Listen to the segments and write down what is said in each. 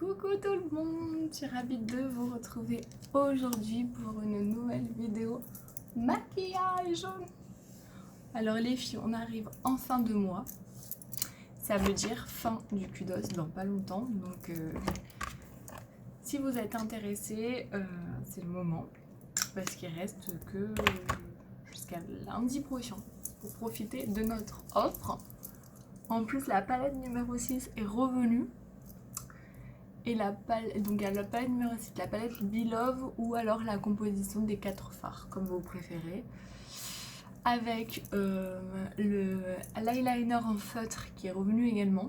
Coucou tout le monde, je suis ravie de vous retrouver aujourd'hui pour une nouvelle vidéo maquillage. Alors les filles, on arrive en fin de mois, ça veut dire fin du kudos dans pas longtemps, donc si vous êtes intéressés, c'est le moment, parce qu'il reste que jusqu'à lundi prochain pour profiter de notre offre. En plus la palette numéro 6 est revenue. Et donc il y a la palette numéro 6, la palette Be Love ou alors la composition des 4 fards, comme vous préférez. Avec l'eyeliner en feutre qui est revenu également.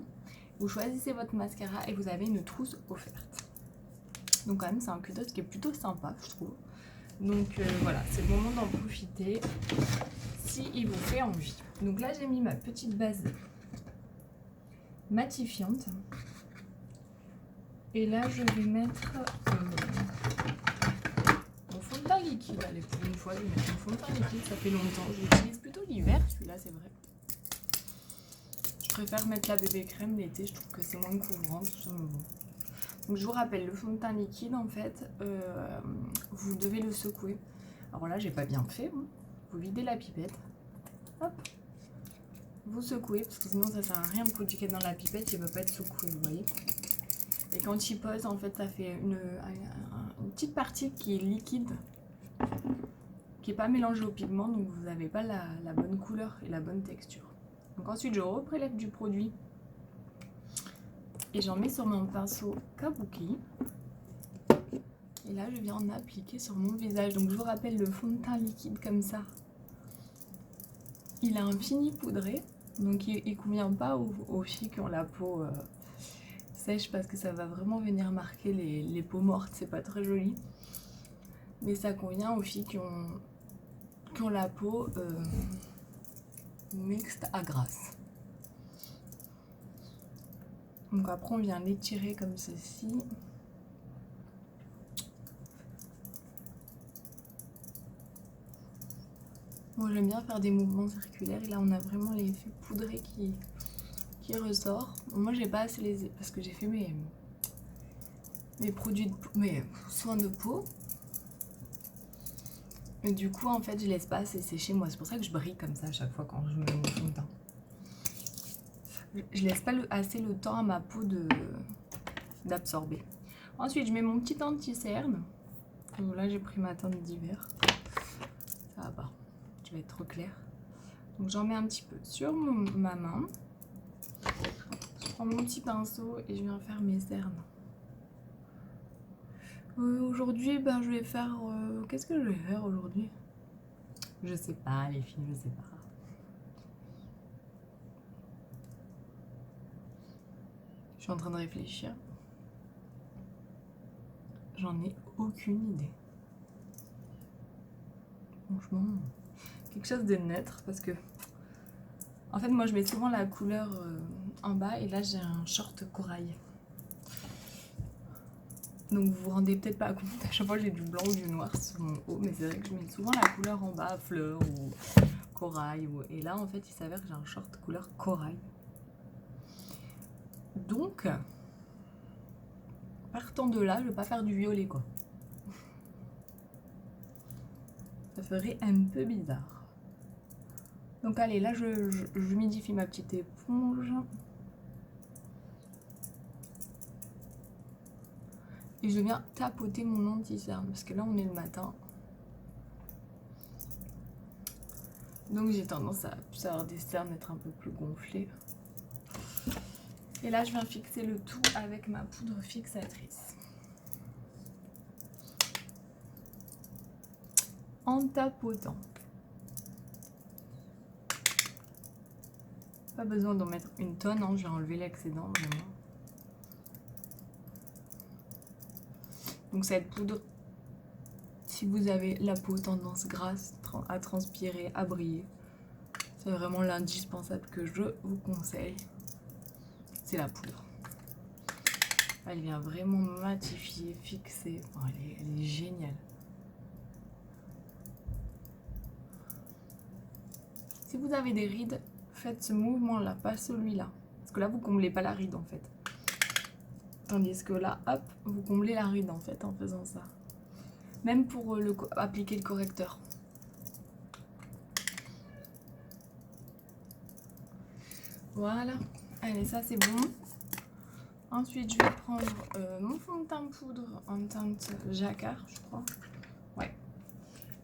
Vous choisissez votre mascara et vous avez une trousse offerte. Donc quand même c'est un kudos qui est plutôt sympa je trouve. Donc voilà, c'est le moment d'en profiter si il vous fait envie. Donc là j'ai mis ma petite base matifiante. Et là, je vais mettre mon fond de teint liquide. Allez, pour une fois, je vais mettre mon fond de teint liquide. Ça fait longtemps. Je l'utilise plutôt l'hiver, celui-là, c'est vrai. Je préfère mettre la bébé crème l'été. Je trouve que c'est moins couvrant, tout simplement. Donc, je vous rappelle, le fond de teint liquide, en fait, vous devez le secouer. Alors là, j'ai pas bien fait. Hein. Vous videz la pipette. Hop. Vous secouez, parce que sinon, ça sert à rien de produire dans la pipette. Il ne va pas être secoué, vous voyez. Et quand il pose, en fait, ça fait une petite partie qui est liquide, qui n'est pas mélangée au pigment, donc vous n'avez pas la bonne couleur et la bonne texture. Donc ensuite, je reprélève du produit et j'en mets sur mon pinceau Kabuki. Et là, je viens en appliquer sur mon visage. Donc je vous rappelle, le fond de teint liquide comme ça, il a un fini poudré, donc il ne convient pas aux filles qui ont la peau sèche parce que ça va vraiment venir marquer les peaux mortes, c'est pas très joli. Mais ça convient aux filles qui ont la peau mixte à grasse. Donc après on vient l'étirer comme ceci. Moi j'aime bien faire des mouvements circulaires et là on a vraiment l'effet poudré qui ressort. Moi j'ai pas assez les... parce que j'ai fait mes produits, mes soins de peau. Et du coup en fait je laisse pas assez sécher moi, c'est pour ça que je brille comme ça à chaque fois quand je mets mon fond de teint. Je laisse pas assez le temps à ma peau d'absorber. Ensuite je mets mon petit anti-cerne. Là j'ai pris ma teinte d'hiver. Ça va pas, tu vas être trop clair. Donc j'en mets un petit peu sur ma main. Je prends mon petit pinceau et je viens faire mes cernes. Aujourd'hui, ben, je vais faire... qu'est-ce que je vais faire aujourd'hui? Je sais pas, les filles, je sais pas. Je suis en train de réfléchir. J'en ai aucune idée. Franchement, quelque chose de neutre parce que... En fait, moi, je mets souvent la couleur en bas et là, j'ai un short corail. Donc vous vous rendez peut-être pas compte, à chaque fois j'ai du blanc ou du noir sur mon haut, mais c'est vrai que je mets souvent la couleur en bas, fleur ou corail. Et là en fait il s'avère que j'ai un short couleur corail. Donc, partant de là, je vais pas faire du violet quoi. Ça ferait un peu bizarre. Donc allez, là je humidifie ma petite éponge. Et je viens tapoter mon anti-cerne parce que là on est le matin. Donc j'ai tendance à plus avoir des cernes être un peu plus gonflées. Et là je viens fixer le tout avec ma poudre fixatrice. En tapotant. Pas besoin d'en mettre une tonne, hein, je vais enlever l'excédent vraiment. Donc cette poudre, si vous avez la peau tendance grasse à transpirer, à briller, c'est vraiment l'indispensable que je vous conseille. C'est la poudre. Elle vient vraiment matifier, fixer. Enfin, elle est géniale. Si vous avez des rides, faites ce mouvement-là, pas celui-là. Parce que là, vous comblez pas la ride en fait. Tandis que là, hop, vous comblez la ride en fait en faisant ça. Même pour appliquer le correcteur. Voilà. Allez, ça c'est bon. Ensuite, je vais prendre mon fond de teint poudre en teinte jacquard, je crois. Ouais.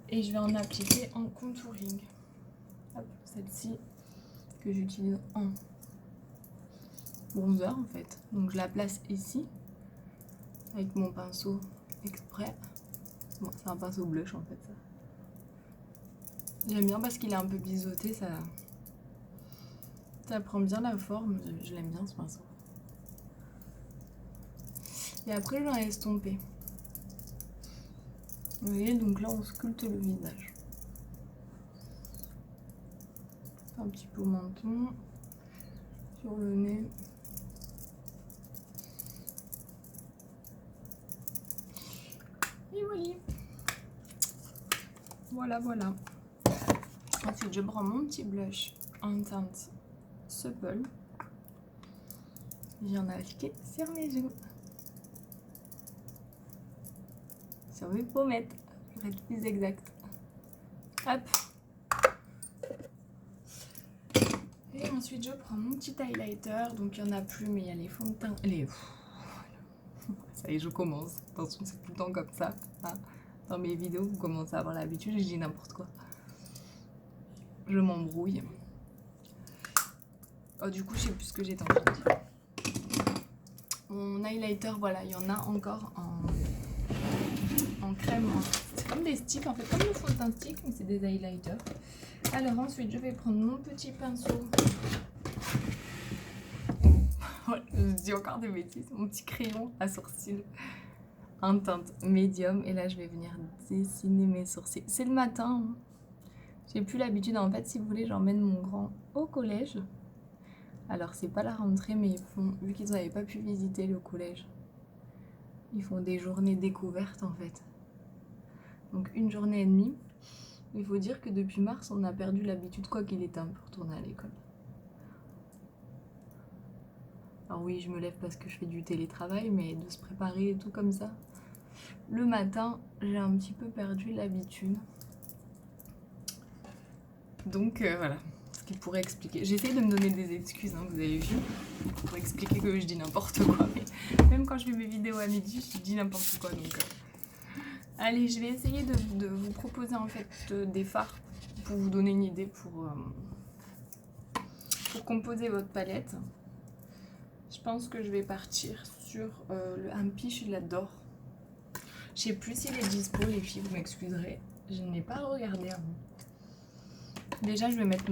Et je vais en appliquer en contouring. Hop, celle-ci que j'utilise en bronzer en fait. Donc je la place ici avec mon pinceau exprès. Bon, c'est un pinceau blush en fait ça. J'aime bien parce qu'il est un peu biseauté, ça prend bien la forme. Je l'aime bien ce pinceau. Et après je vais estomper. Vous voyez, donc là on sculpte le visage. Un petit peu au menton, sur le nez. Et voilà. Voilà, voilà. Ensuite, je prends mon petit blush en teinte Supple. J'en ai appliqué sur mes joues. Sur mes pommettes, pour être plus exact. Hop. Et ensuite, je prends mon petit highlighter. Donc, il n'y en a plus, mais il y a les fonds de teint. Ça y est, je commence. Attention, c'est tout le temps comme ça. Hein. Dans mes vidéos, vous commencez à avoir l'habitude et je dis n'importe quoi. Je m'embrouille. Oh, du coup, je sais plus ce que j'étais en train de dire. Mon highlighter, voilà, il y en a encore en crème. C'est comme des sticks, en fait, comme le fond de teint stick, mais c'est des highlighters. Alors ensuite, je vais prendre mon petit pinceau. Je dis encore des bêtises. Mon petit crayon à sourcils en teinte médium. Et là, je vais venir dessiner mes sourcils. C'est le matin. Hein. J'ai plus l'habitude. En fait, si vous voulez, j'emmène mon grand au collège. Alors, c'est pas la rentrée, mais ils font, vu qu'ils n'avaient pas pu visiter le collège, ils font des journées découvertes, en fait. Donc, 1 journée et demie. Il faut dire que depuis mars, on a perdu l'habitude, quoi qu'il est temps, pour retourner à l'école. Alors oui, je me lève parce que je fais du télétravail, mais de se préparer et tout comme ça. Le matin, j'ai un petit peu perdu l'habitude. Donc voilà, ce qui pourrait expliquer. J'essaie de me donner des excuses, hein, vous avez vu, pour expliquer que je dis n'importe quoi. Mais même quand je fais mes vidéos à midi, je dis n'importe quoi. Donc allez, je vais essayer de vous proposer en fait des fards pour vous donner une idée pour composer votre palette. Je pense que je vais partir sur un piche, je l'adore. Je sais plus s'il est dispo, les filles, vous m'excuserez. Je n'ai pas regardé avant. Déjà, je vais mettre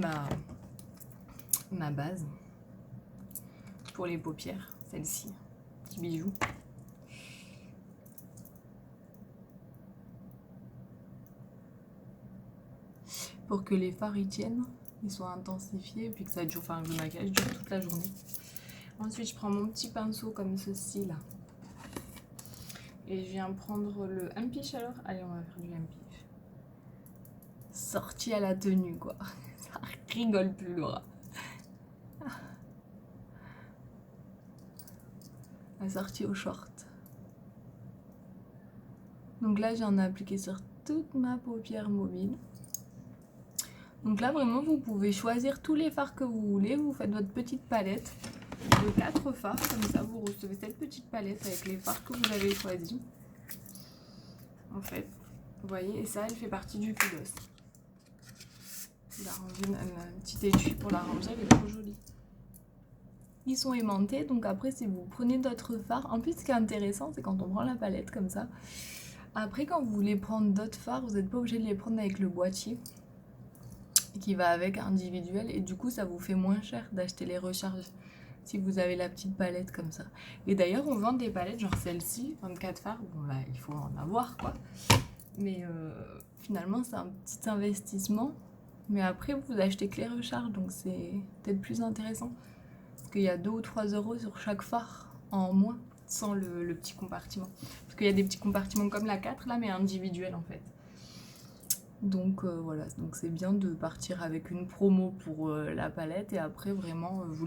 ma base pour les paupières, celle-ci, petit bijou. Pour que les fards y tiennent, ils soient intensifiés et puis que ça dure, enfin le maquillage dure toute la journée. Ensuite, je prends mon petit pinceau comme ceci là. Et je viens prendre le M-Piche alors. Allez, on va faire du M-Piche. Sorti à la tenue, quoi. Ça rigole plus, Laura. La sortie au short. Donc là, j'en ai appliqué sur toute ma paupière mobile. Donc là, vraiment, vous pouvez choisir tous les fards que vous voulez. Vous faites votre petite palette de 4 fards. Comme ça, vous recevez cette petite palette avec les fards que vous avez choisis. En fait, vous voyez, et ça, elle fait partie du Pulos. Il a rangé un petit étui pour la ranger, elle est trop jolie. Ils sont aimantés, donc après, si vous prenez d'autres fards, en plus, ce qui est intéressant, c'est quand on prend la palette comme ça. Après, quand vous voulez prendre d'autres fards, vous n'êtes pas obligé de les prendre avec le boîtier qui va avec individuel, et du coup, ça vous fait moins cher d'acheter les recharges si vous avez la petite palette comme ça. Et d'ailleurs, on vend des palettes, genre celle-ci, 24 fards, bon là, il faut en avoir, quoi. Mais finalement, c'est un petit investissement. Mais après, vous achetez que les recharges, donc c'est peut-être plus intéressant. Parce qu'il y a 2 ou 3 euros sur chaque phare en moins, sans le petit compartiment. Parce qu'il y a des petits compartiments comme la 4, là, mais individuels, en fait. Donc voilà, donc c'est bien de partir avec une promo pour la palette. Et après, vraiment, vous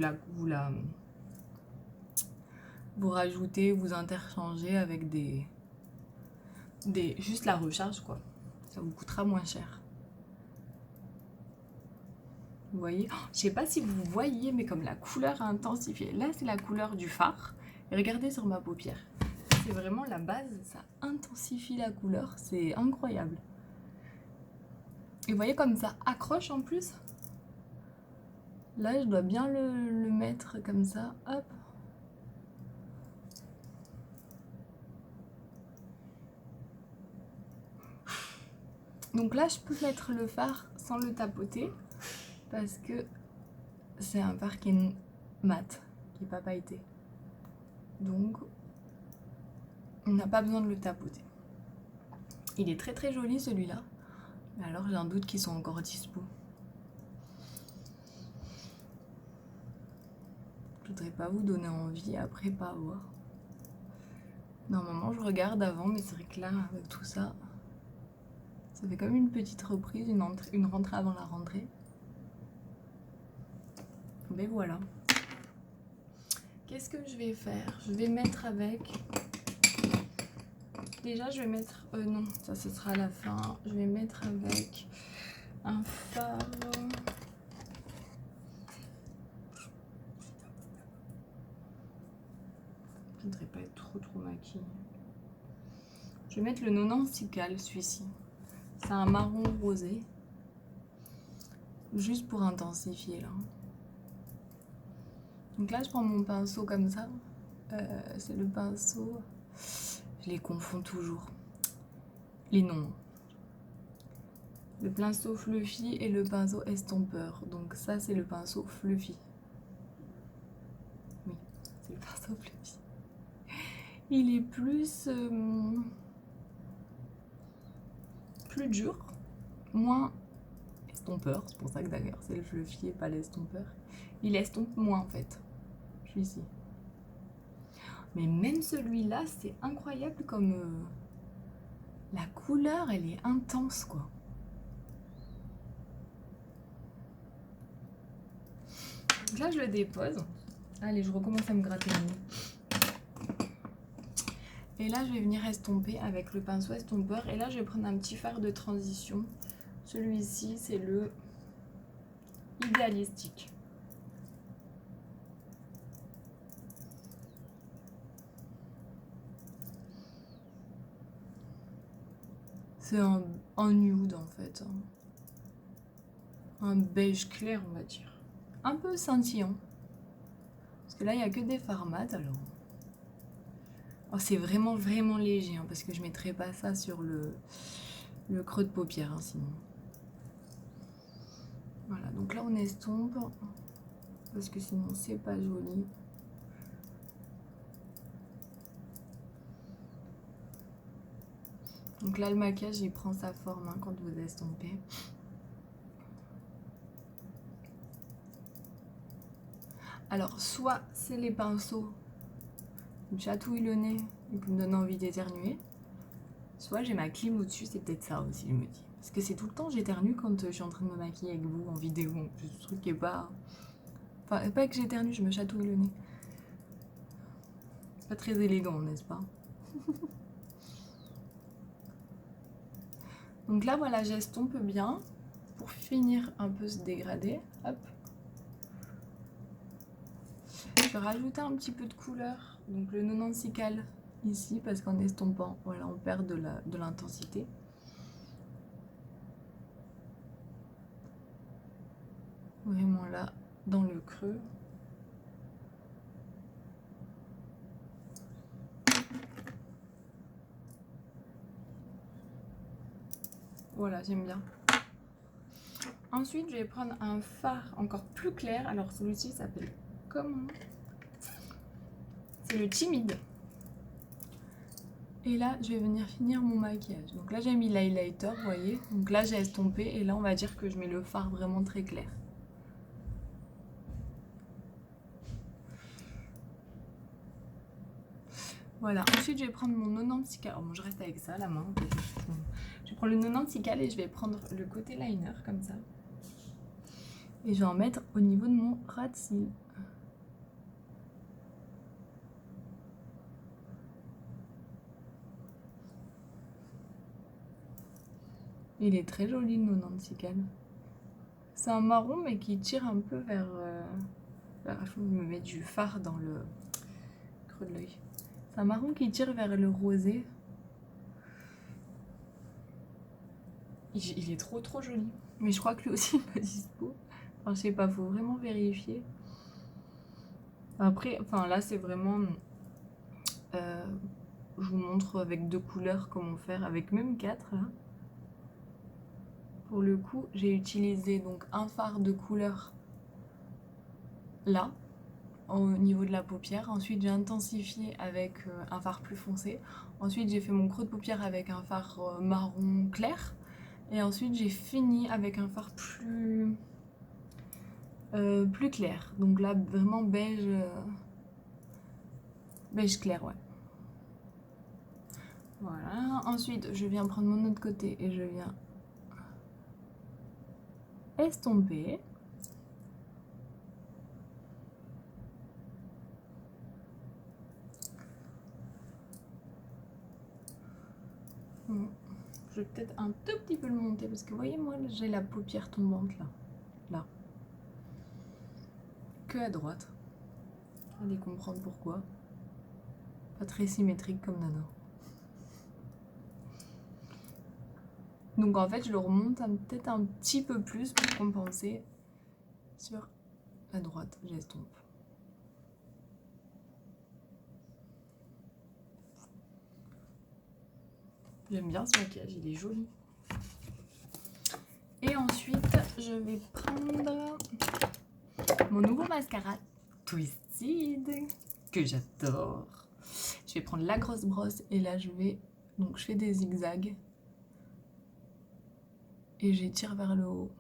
vous rajoutez, vous interchangez avec juste la recharge quoi. Ça vous coûtera moins cher. Vous voyez, je sais pas si vous voyez, mais comme la couleur a intensifié. Là, c'est la couleur du fard. Et regardez sur ma paupière. C'est vraiment la base, ça intensifie la couleur. C'est incroyable. Et vous voyez comme ça accroche en plus. Là, je dois bien le mettre comme ça. Hop. Donc là, je peux mettre le fard sans le tapoter. Parce que c'est un fard qui est mat, qui n'est pas pailleté. Donc, on n'a pas besoin de le tapoter. Il est très très joli celui-là. Mais alors, j'ai un doute qu'ils sont encore dispo. Je voudrais pas vous donner envie, après pas avoir. Normalement, je regarde avant, mais c'est vrai que là, avec tout ça, ça fait comme une petite reprise, une rentrée avant la rentrée. Mais voilà. Qu'est-ce que je vais faire? Je vais mettre avec... Déjà, je vais mettre... non, ça, ce sera à la fin. Je vais mettre avec un fard... Je ne voudrais pas être trop maquillée. Je vais mettre le 90 Cical, celui-ci. C'est un marron rosé. Juste pour intensifier, là. Donc là, je prends mon pinceau comme ça. C'est le pinceau... Je les confonds toujours. Les noms. Le pinceau Fluffy et le pinceau estompeur. Donc ça, c'est le pinceau Fluffy. Oui, c'est le pinceau Fluffy. Il est plus dur, moins estompeur. C'est pour ça que d'ailleurs c'est le Fluffy et pas l'estompeur. Il estompe moins en fait. Je suis ici. Mais même celui-là, c'est incroyable comme la couleur, elle est intense quoi. Donc là, je le dépose. Allez, je recommence à me gratter le nez. Et là, je vais venir estomper avec le pinceau estompeur. Et là, je vais prendre un petit fard de transition. Celui-ci, c'est le Idéalistique. C'est un nude en fait. Un beige clair, on va dire. Un peu scintillant. Parce que là, il n'y a que des fards mat alors. Oh, c'est vraiment léger, hein, parce que je ne mettrai pas ça sur le creux de paupière, hein, sinon. Voilà, donc là on estompe, parce que sinon c'est pas joli. Donc là le maquillage il prend sa forme hein, quand vous estompez. Alors soit c'est les pinceaux qui me chatouillent le nez et qui me donnent envie d'éternuer, soit j'ai ma clim au-dessus, c'est peut-être ça aussi je me dis. Parce que c'est tout le temps j'éternue quand je suis en train de me maquiller avec vous en vidéo, en plus ce truc qui est pas... Enfin pas que j'éternue, je me chatouille le nez. Pas très élégant, n'est-ce pas? Donc là voilà, j'estompe bien pour finir un peu ce dégradé. Hop. Je vais rajouter un petit peu de couleur, donc le 90 Cical ici, parce qu'en estompant, voilà, on perd de l'intensité. Vraiment là, dans le creux. Voilà, j'aime bien. Ensuite, je vais prendre un fard encore plus clair. Alors celui-ci s'appelle comment? C'est le Timide. Et là, je vais venir finir mon maquillage. Donc là, j'ai mis l'highlighter, vous voyez. Donc là, j'ai estompé. Et là, on va dire que je mets le fard vraiment très clair. Voilà. Ensuite, je vais prendre mon 90 Cical. Alors, bon, je reste avec ça à la main. Je vais prendre le 90 Cical et je vais prendre le côté liner, comme ça. Et je vais en mettre au niveau de mon ras de cils. Il est très joli le Nancy-Cal. C'est un marron mais qui tire un peu vers... Je me mets du fard dans le creux de l'œil. C'est un marron qui tire vers le rosé. Il est trop joli. Mais je crois que lui aussi il est pas dispo. Enfin, je sais pas, faut vraiment vérifier. Après, enfin là c'est vraiment... je vous montre avec 2 couleurs comment faire, avec même 4 là. Pour le coup, j'ai utilisé donc un fard de couleur là, au niveau de la paupière. Ensuite, j'ai intensifié avec un fard plus foncé. Ensuite, j'ai fait mon creux de paupière avec un fard marron clair. Et ensuite, j'ai fini avec un fard plus clair. Donc là, vraiment beige, beige clair, ouais. Voilà. Ensuite, je viens prendre mon autre côté et je viens estomper. Je vais peut-être un tout petit peu le monter parce que vous voyez, moi j'ai la paupière tombante là. Que à droite. Allez comprendre pourquoi. Pas très symétrique comme Nana. Donc en fait, je le remonte peut-être un petit peu plus pour compenser sur la droite. J'estompe. J'aime bien ce maquillage, il est joli. Et ensuite, je vais prendre mon nouveau mascara Twisted que j'adore. Je vais prendre la grosse brosse et là je fais des zigzags et j'étire vers le haut.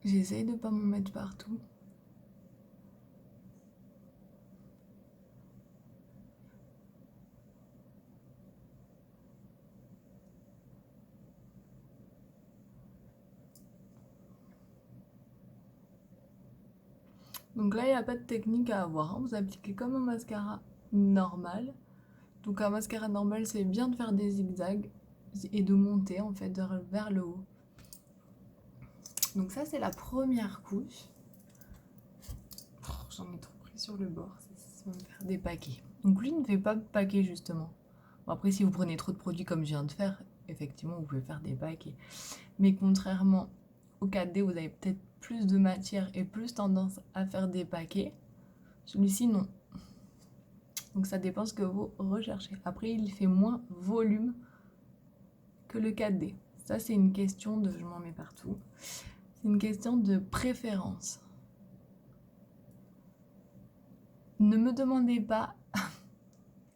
J'essaye de pas m'en mettre partout. Donc là, il n'y a pas de technique à avoir, hein. Vous appliquez comme un mascara normal. Donc un mascara normal, c'est bien de faire des zigzags et de monter en fait vers le haut. Donc ça, c'est la première couche. Oh, j'en ai trop pris sur le bord, ça va me faire des paquets. Donc lui ne fait pas paquet justement. Bon, après, si vous prenez trop de produits comme je viens de faire, effectivement, vous pouvez faire des paquets. Mais contrairement au 4D, vous avez peut-être plus de matière et plus tendance à faire des paquets. Celui-ci, non. Donc ça dépend ce que vous recherchez. Après, il fait moins volume que le 4D. Ça, c'est une question de... Je m'en mets partout. C'est une question de préférence. Ne me demandez pas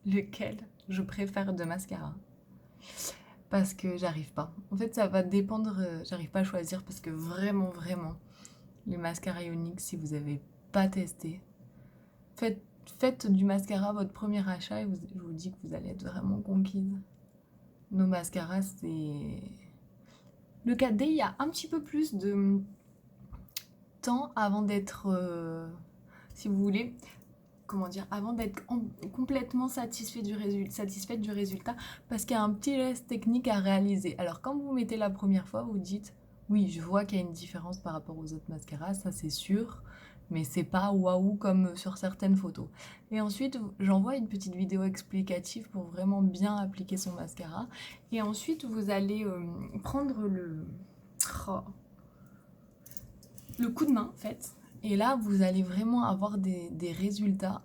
lequel je préfère de mascara. Parce que j'arrive pas. En fait, ça va dépendre... j'arrive pas à choisir parce que vraiment, les mascaras Ioniq, si vous n'avez pas testé, faites du mascara votre premier achat et je vous dis que vous allez être vraiment conquise. Nos mascaras, c'est... Le 4D, il y a un petit peu plus de temps avant d'être... si vous voulez... Comment dire, avant d'être complètement satisfaite du résultat, parce qu'il y a un petit geste technique à réaliser. Alors quand vous mettez la première fois, vous dites oui, je vois qu'il y a une différence par rapport aux autres mascaras, ça c'est sûr, mais c'est pas waouh comme sur certaines photos. Et ensuite, j'envoie une petite vidéo explicative pour vraiment bien appliquer son mascara. Et ensuite, vous allez prendre le coup de main, en fait. Et là, vous allez vraiment avoir des résultats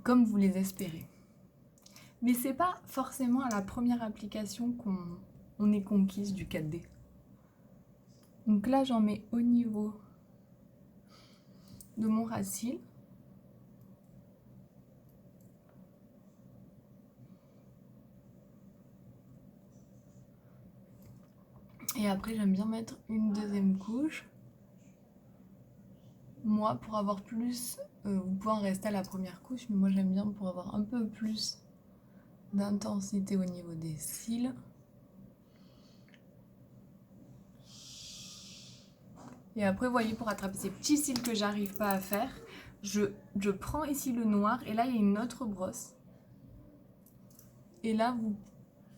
comme vous les espérez. Mais c'est pas forcément à la première application qu'on est conquise du 4D. Donc là, j'en mets au niveau de mon ras cils. Et après, j'aime bien mettre une deuxième couche. Moi, pour avoir plus, vous pouvez en rester à la première couche, mais moi j'aime bien pour avoir un peu plus d'intensité au niveau des cils. Et après, vous voyez, pour attraper ces petits cils que j'arrive pas à faire, je prends ici le noir et là il y a une autre brosse. Et là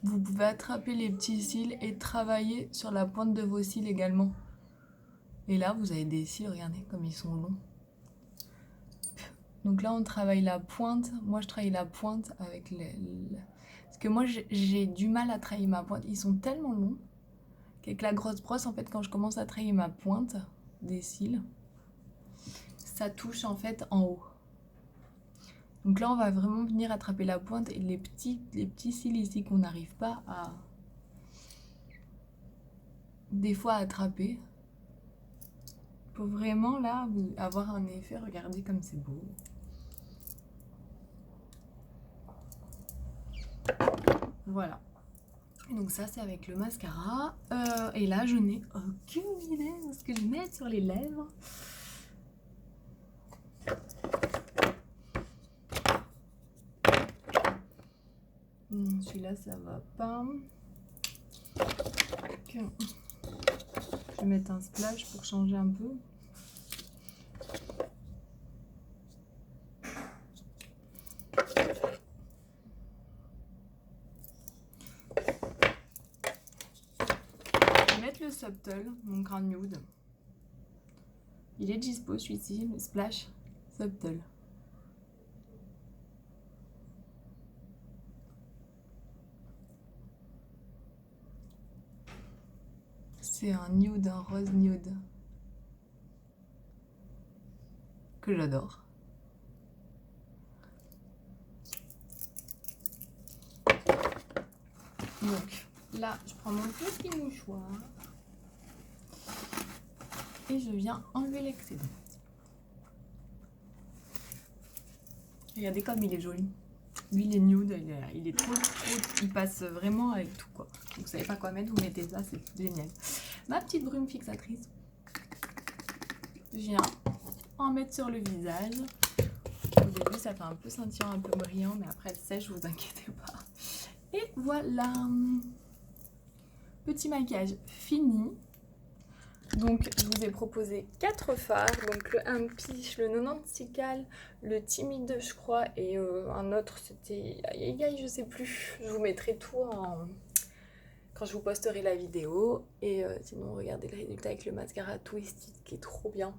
vous pouvez attraper les petits cils et travailler sur la pointe de vos cils également. Et là vous avez des cils, regardez comme ils sont longs. Donc là on travaille la pointe, moi je travaille la pointe avec parce que moi j'ai du mal à travailler ma pointe, ils sont tellement longs qu'avec la grosse brosse en fait quand je commence à travailler ma pointe des cils, ça touche en fait en haut. Donc là on va vraiment venir attraper la pointe et les petits cils ici qu'on n'arrive pas à des fois attraper. Pour vraiment là avoir un effet, regardez comme c'est beau. Voilà. Donc ça c'est avec le mascara. Et là je n'ai aucune idée de ce que je vais mettre sur les lèvres. Celui-là ça va pas. Je vais mettre un splash pour changer un peu. Je vais mettre le Subtle, mon grain nude. Il est dispo celui-ci, le Splash Subtle. C'est un nude, un rose nude que j'adore. Donc là, je prends mon petit mouchoir et je viens enlever l'excédent. Regardez comme il est joli. Lui, il est nude, il est trop, il passe vraiment avec tout quoi. Donc, vous savez pas quoi mettre, vous mettez ça, c'est génial. Ma petite brume fixatrice, je viens en mettre sur le visage. Au début, ça fait un peu scintillant, un peu brillant, mais après, elle sèche, vous inquiétez pas. Et voilà, petit maquillage fini. Donc, je vous ai proposé 4 fards. Donc, le Impish, le 96 Cal, le Timide, je crois, et un autre, c'était... je sais plus. Je vous mettrai tout quand je vous posterai la vidéo. Et sinon, regardez le résultat avec le mascara Twisted, qui est trop bien.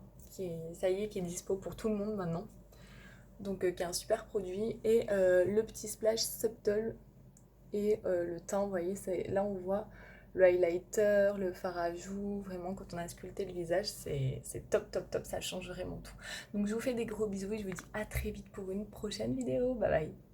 Ça y est, qui est dispo pour tout le monde maintenant. Donc, qui est un super produit. Et le petit splash Subtle. Et le teint, vous voyez, là, on voit... le highlighter, le fard à joues, vraiment quand on a sculpté le visage, c'est top, top, top, ça change vraiment tout. Donc je vous fais des gros bisous et je vous dis à très vite pour une prochaine vidéo, bye bye.